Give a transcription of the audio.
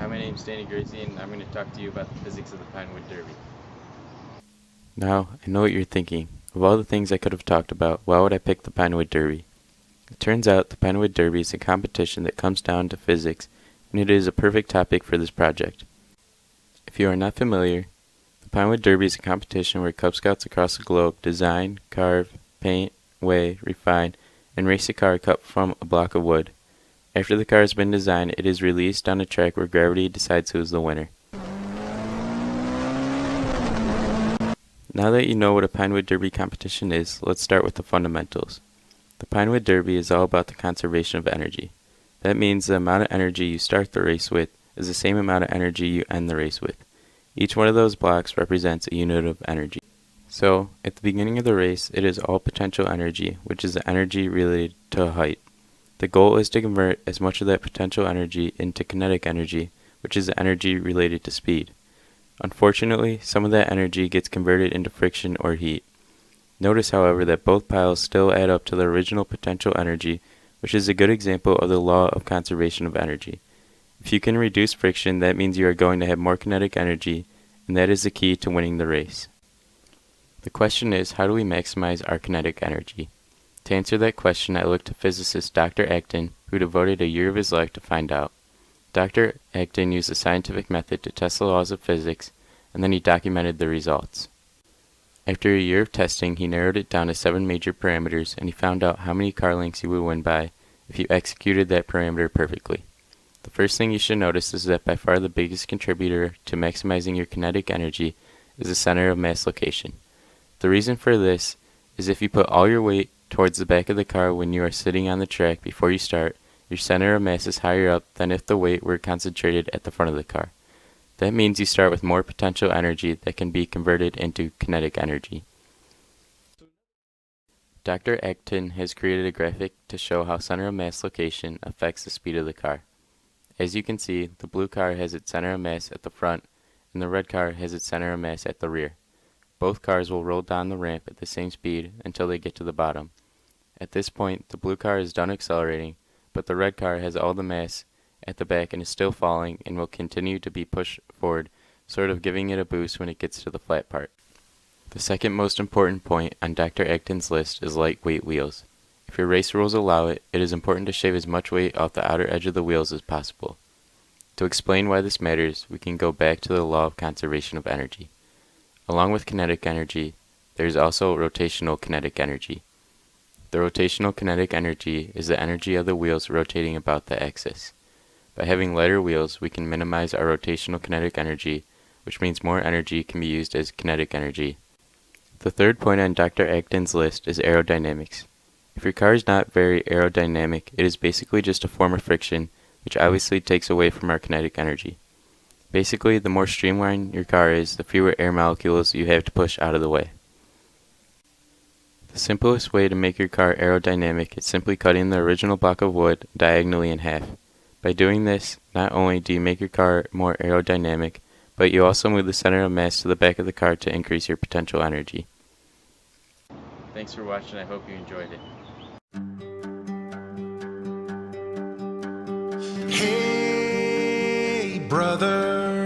Hi, my name is Danny Gracie, and I'm going to talk to you about the physics of the Pinewood Derby. Now, I know what you're thinking. Of all the things I could have talked about, why would I pick the Pinewood Derby? It turns out the Pinewood Derby is a competition that comes down to physics, and it is a perfect topic for this project. If you are not familiar, the Pinewood Derby is a competition where Cub Scouts across the globe design, carve, paint, weigh, refine, and race a car cut from a block of wood. After the car has been designed, it is released on a track where gravity decides who is the winner. Now that you know what a Pinewood Derby competition is, let's start with the fundamentals. The Pinewood Derby is all about the conservation of energy. That means the amount of energy you start the race with is the same amount of energy you end the race with. Each one of those blocks represents a unit of energy. So, at the beginning of the race, it is all potential energy, which is the energy related to height. The goal is to convert as much of that potential energy into kinetic energy, which is the energy related to speed. Unfortunately, some of that energy gets converted into friction or heat. Notice, however, that both piles still add up to the original potential energy, which is a good example of the law of conservation of energy. If you can reduce friction, that means you are going to have more kinetic energy, and that is the key to winning the race. The question is, how do we maximize our kinetic energy? To answer that question, I looked to physicist Dr. Acton, who devoted a year of his life to find out. Dr. Acton used a scientific method to test the laws of physics, and then he documented the results. After a year of testing, he narrowed it down to 7 major parameters, and he found out how many car lengths you would win by if you executed that parameter perfectly. The first thing you should notice is that by far the biggest contributor to maximizing your kinetic energy is the center of mass location. The reason for this is if you put all your weight towards the back of the car when you are sitting on the track before you start, your center of mass is higher up than if the weight were concentrated at the front of the car. That means you start with more potential energy that can be converted into kinetic energy. Dr. Acton has created a graphic to show how center of mass location affects the speed of the car. As you can see, the blue car has its center of mass at the front, and the red car has its center of mass at the rear. Both cars will roll down the ramp at the same speed until they get to the bottom. At this point, the blue car is done accelerating, but the red car has all the mass at the back and is still falling and will continue to be pushed forward, sort of giving it a boost when it gets to the flat part. The second most important point on Dr. Acton's list is lightweight wheels. If your race rules allow it, it is important to shave as much weight off the outer edge of the wheels as possible. To explain why this matters, we can go back to the law of conservation of energy. Along with kinetic energy, there is also rotational kinetic energy. The rotational kinetic energy is the energy of the wheels rotating about the axis. By having lighter wheels, we can minimize our rotational kinetic energy, which means more energy can be used as kinetic energy. The third point on Dr. Acton's list is aerodynamics. If your car is not very aerodynamic, it is basically just a form of friction, which obviously takes away from our kinetic energy. Basically, the more streamlined your car is, the fewer air molecules you have to push out of the way. The simplest way to make your car aerodynamic is simply cutting the original block of wood diagonally in half. By doing this, not only do you make your car more aerodynamic, but you also move the center of mass to the back of the car to increase your potential energy. Thanks for watching. I hope you enjoyed it. Hey, brother.